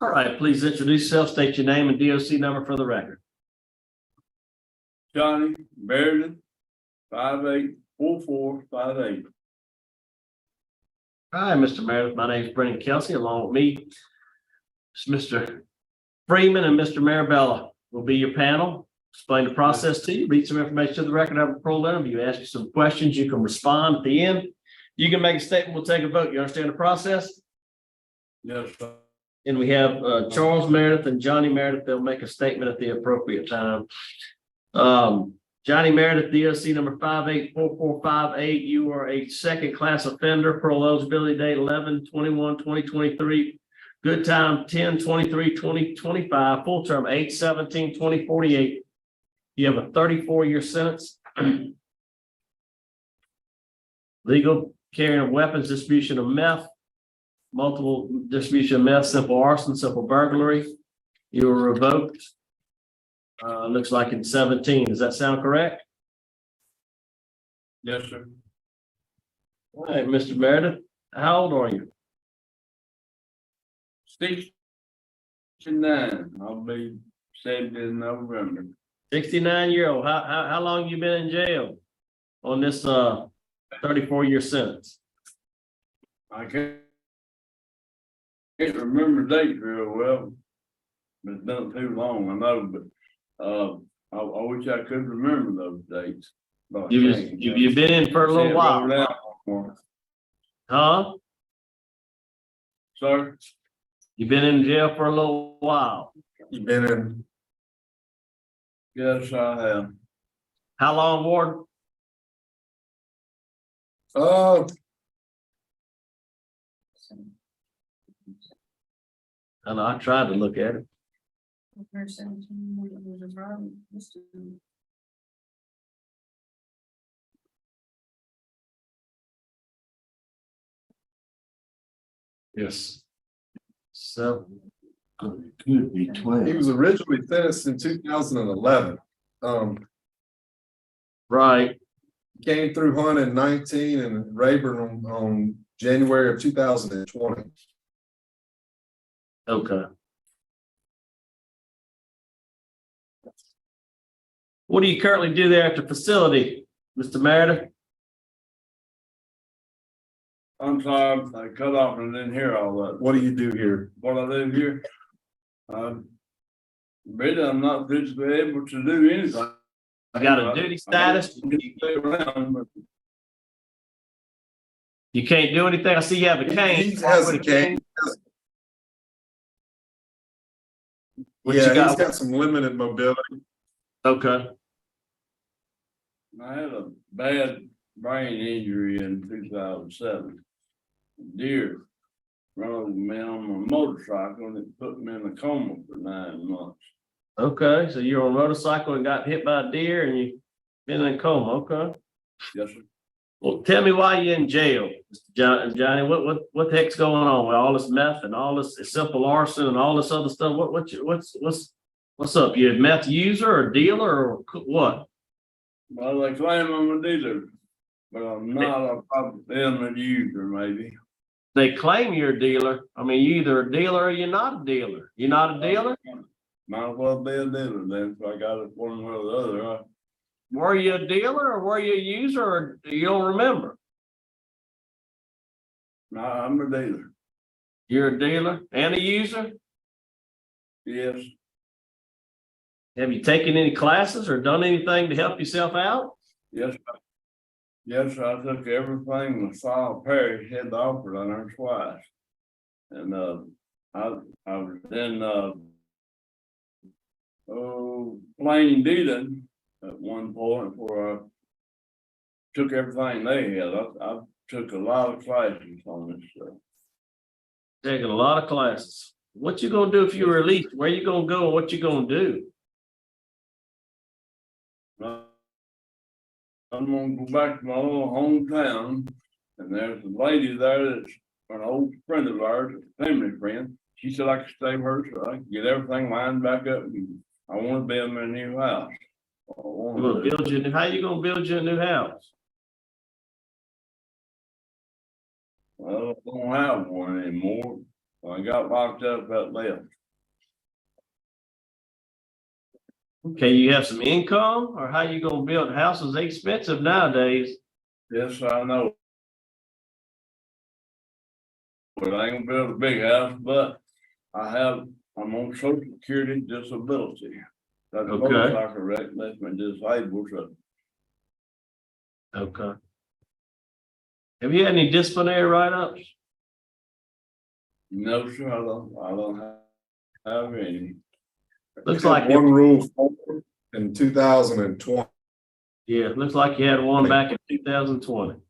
All right, please introduce yourself, state your name and DOC number for the record. Johnnie Meredith 584458. Hi, Mr. Meredith. My name is Brendan Kelsey. Along with me, it's Mr. Freeman and Mr. Marabella will be your panel. Explain the process to you, read some information to the record, have a parole interview, ask you some questions. You can respond at the end. You can make a statement. We'll take a vote. You understand the process? Yes, sir. And we have Charles Meredith and Johnnie Meredith. They'll make a statement at the appropriate time. Johnnie Meredith, DOC number 584458. You are a second class offender. Parole eligibility date 11/21/2023. Good time 10/23/2025. Full term 8/17/2048. You have a 34-year sentence. Legal carrying of weapons, distribution of meth, multiple distribution of meth, simple arson, simple burglary. You were revoked. Looks like in 17. Does that sound correct? Yes, sir. All right, Mr. Meredith, how old are you? 69. I'll be 70 in November. 69-year-old. How long you been in jail on this 34-year sentence? I can't remember the date real well. But it's been too long, I know, but I wish I could remember those dates. But You've been in for a little while. Huh? Sir? You've been in jail for a little while. You been in? Yes, I have. How long, Ward? I know, I tried to look at it. Yes. So it could be 12. He was originally sentenced in 2011. Right. Came through Hunt in 19 and Rayburn on January of 2020. Okay. What do you currently do there at the facility, Mr. Meredith? I'm sorry, I cut off and didn't hear all that. What do you do here? What I do here? Really, I'm not physically able to do anything. You got a duty status? You can't do anything. I see you have a cane. He has a cane. He's got some limited mobility. Okay. I had a bad brain injury in 2007. Deer run over me on my motorcycle and it put me in a coma for 9 months. Okay, so you're on a motorcycle and got hit by a deer and you've been in a coma. Okay. Yes, sir. Well, tell me why you're in jail, Mr. Johnnie. What the heck's going on with all this meth and all this simple arson and all this other stuff? What's up? You a meth user or dealer or what? Well, they claim I'm a dealer, but I'm not. I probably am a user, maybe. They claim you're a dealer. I mean, you're either a dealer or you're not a dealer. You're not a dealer? Might as well be a dealer then, if I got it one way or the other. Right? Were you a dealer or were you a user or you don't remember? No, I'm a dealer. You're a dealer and a user? Yes. Have you taken any classes or done anything to help yourself out? Yes. Yes, I took everything the Saul Parish had to offer on her twice. And I was then plain dealing at one point where I took everything they had. I took a lot of classes on this stuff. Taking a lot of classes. What you gonna do if you're released? Where you gonna go and what you gonna do? I'm gonna go back to my little hometown, and there's a lady there that's an old friend of ours, a family friend. She said I could stay with her, so I can get everything lined back up. And I want to build me a new house. How you gonna build you a new house? Well, I don't have one anymore. Well, I got locked up that left. Okay, you have some income, or how you gonna build houses? Expensive nowadays. Yes, I know. But I ain't gonna build a big house, but I'm on social security disability. That Okay. motorcycle wreck left me disabled, so Okay. Have you had any disciplinary write-ups? no, sir, I don't have any. Looks like, One rule in 2020. yeah, looks like you had one back in 2020.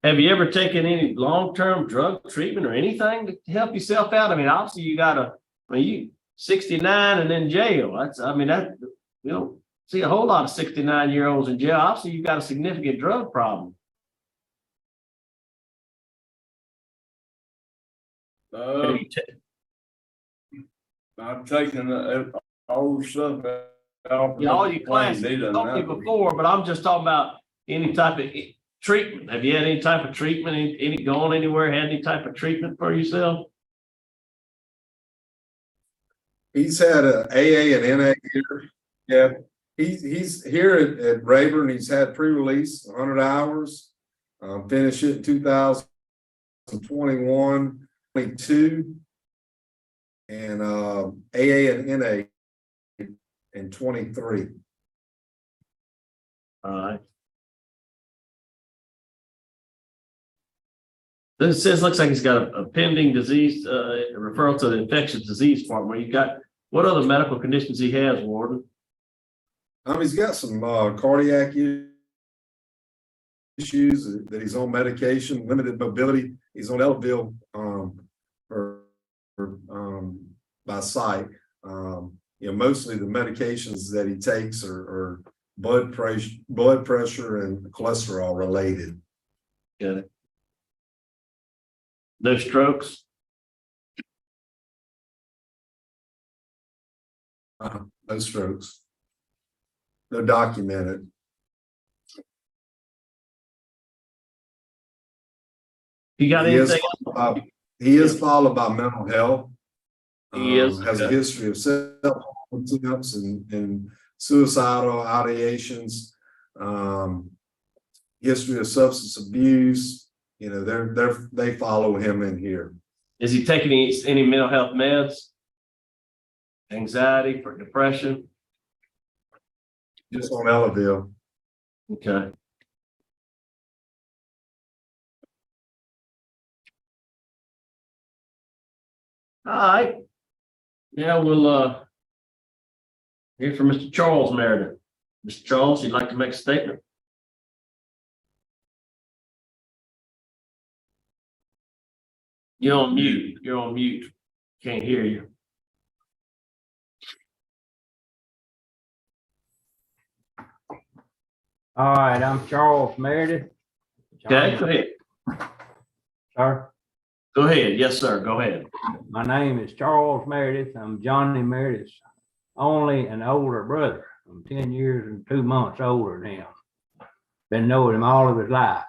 Have you ever taken any long-term drug treatment or anything to help yourself out? I mean, obviously you 69 and in jail. You don't see a whole lot of 69-year-olds in jail. Obviously, you got a significant drug problem. Have you I've taken all the stuff out. Yeah, all your classes, you told me before, but I'm just talking about any type of treatment. Have you had any type of treatment, any going anywhere, had any type of treatment for yourself? He's had a AA and NA here. Yeah, he's here at Rayburn. He's had pre-release 100 hours. Finished it in 2021, 22, and AA and NA in 23. All right. This says, looks like he's got a pending disease, referral to the infectious disease department. Where you got, what other medical conditions he has, Warden? He's got some cardiac issues that he's on medication, limited mobility. He's on Elville by site. Mostly the medications that he takes are blood pressure and cholesterol related. Got it. No strokes? No strokes. No documented. You got anything? He is followed by mental health. He is. Has a history of self-harm attempts and suicidal ideations. History of substance abuse. They follow him in here. Is he taking any mental health meds? Anxiety for depression? Just on Ellaville. Okay. All right. Yeah, we'll hear from Mr. Charles Meredith. Mr. Charles, you'd like to make a statement? You're on mute. You're on mute. Can't hear you. All right, I'm Charles Meredith. Okay, go ahead. Sir, Go ahead. Yes, sir. Go ahead. my name is Charles Meredith. I'm Johnnie Meredith's only and older brother. I'm 10 years and 2 months older than him. Been knowing him all of his life.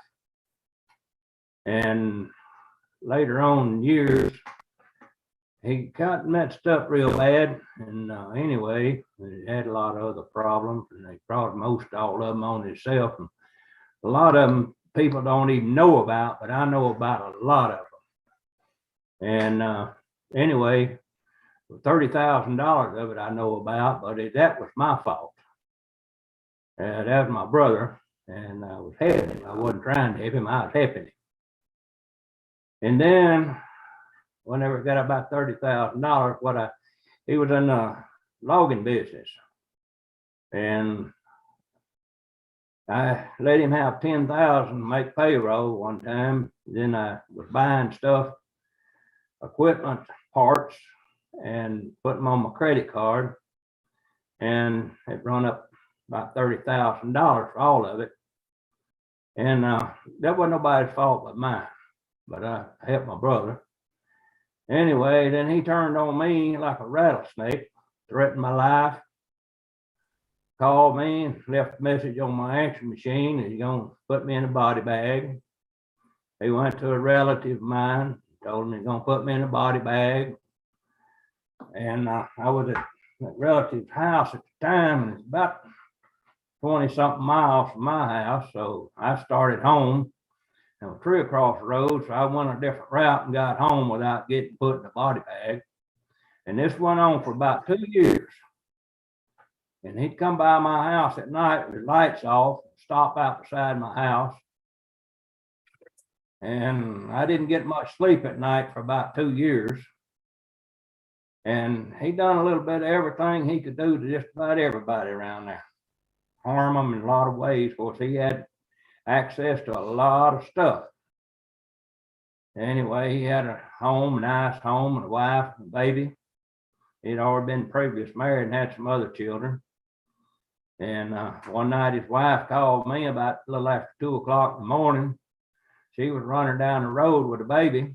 And later on in years, he got messed up real bad. And anyway, he had a lot of other problems, and they brought most all of them on himself. And a lot of them people don't even know about, but I know about a lot of them. And anyway, $30,000 of it I know about, but that was my fault. That was my brother, and I was helping him. I wasn't trying to help him, I was helping him. And then whenever it got about $30,000, he was in the logging business. And I let him have 10,000 to make payroll one time. Then I was buying stuff, equipment, parts, and put them on my credit card. And it run up about $30,000 for all of it. And that wasn't nobody's fault but mine, but I helped my brother. Anyway, then he turned on me like a rattlesnake, threatened my life, called me and left a message on my answering machine that he's gonna put me in a body bag. He went to a relative of mine, told him he's gonna put me in a body bag. And I was at that relative's house at the time, and it's about 20-something miles from my house. So I started home. There was a tree across the road, so I went a different route and got home without getting put in a body bag. And this went on for about 2 years. And he'd come by my house at night with the lights off, stop out beside my house. And I didn't get much sleep at night for about 2 years. And he done a little bit of everything he could do to just about everybody around there. Harm them in a lot of ways. Of course, he had access to a lot of stuff. Anyway, he had a home, a nice home, and a wife and a baby. He'd already been previous married and had some other children. And one night his wife called me about a little after 2 o'clock in the morning. She was running down the road with a baby.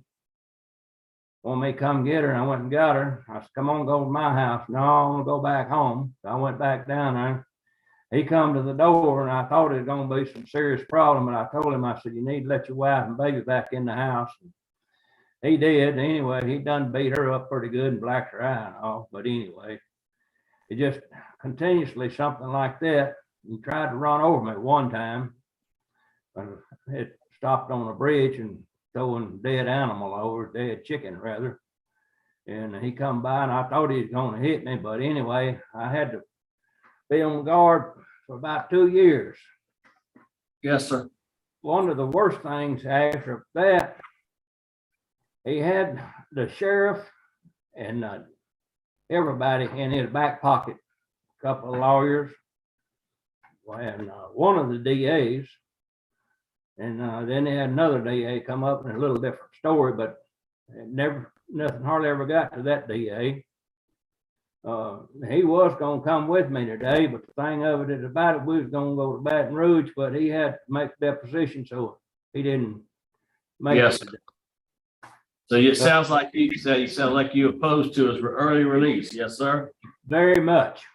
Wanted me to come get her, and I went and got her. I said, come on, go to my house. No, I want to go back home. So I went back down there. He come to the door, and I thought it was going to be some serious problem. And I told him, I said, you need to let your wife and baby back in the house. And he did. Anyway, he done beat her up pretty good and blacked her eye and all. But anyway, it just continuously something like that. He tried to run over me one time. It stopped on a bridge and throwing a dead animal over, dead chicken rather. And he come by, and I thought he was going to hit me. But anyway, I had to be on guard for about 2 years. Yes, sir. One of the worst things after that, he had the sheriff and everybody in his back pocket, a couple of lawyers, and one of the DAs. And then they had another DA come up in a little different story, but nothing hardly ever got to that DA. He was going to come with me today, but the thing of it is about it, we was going to go to Baton Rouge, but he had to make the deposition, so he didn't make Yes. it. So it sounds like you sound like you opposed to his early release. Yes, sir. Very much.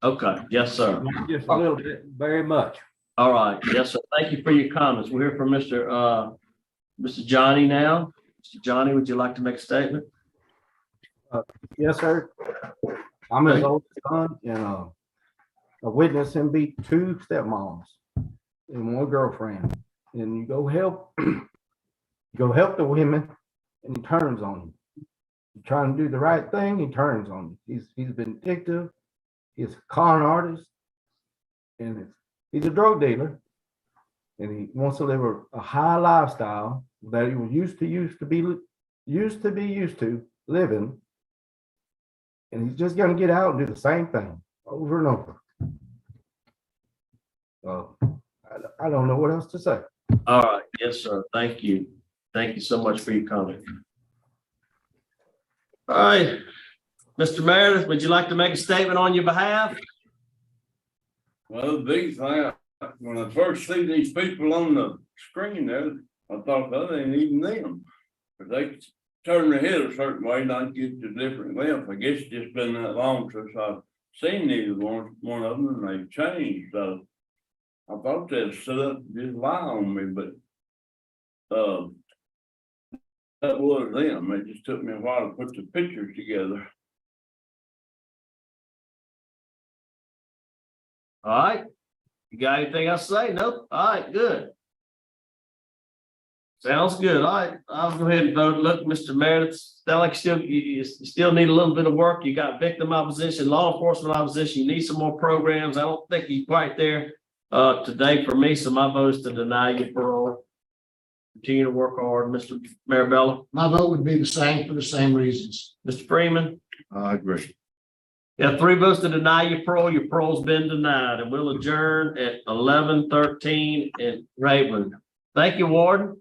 Okay. Yes, sir. Not just a little bit, very much. All right. Yes, sir. Thank you for your comments. We'll hear from Mr. Johnnie now. Mr. Johnnie, would you like to make a statement? Yes, sir. I'm his oldest son, and I witnessed him beat 2 stepmoms and 1 girlfriend. And you go help the women, and he turns on you. You're trying to do the right thing, he turns on you. He's vindictive, he's a con artist, and he's a drug dealer, and he wants to live a high lifestyle that he was used to living. And he's just going to get out and do the same thing over and over. I don't know what else to say. All right. Yes, sir. Thank you. Thank you so much for your comment. All right. Mr. Meredith, would you like to make a statement on your behalf? Well, the big thing, when I first see these people on the screen there, I thought that ain't even them. But they turn their head a certain way, not get to different length. I guess it's just been that long since I've seen either one of them, and they've changed. So I thought they'd sit up and just lie on me, but that was them. It just took me a while to put the pictures together. All right. You got anything else to say? Nope. All right, good. Sounds good. All right. I'll go ahead and vote. Look, Mr. Meredith, sound like you still need a little bit of work. You got victim opposition, law enforcement opposition. You need some more programs. I don't think you're quite there today for me. So my vote is to deny you parole. Continue to work hard. Mr. Marabella. My vote would be the same for the same reasons. Mr. Freeman. I agree. Yeah, 3 votes to deny your parole. Your parole's been denied, and we'll adjourn at 11:13 in Raven. Thank you, Warden.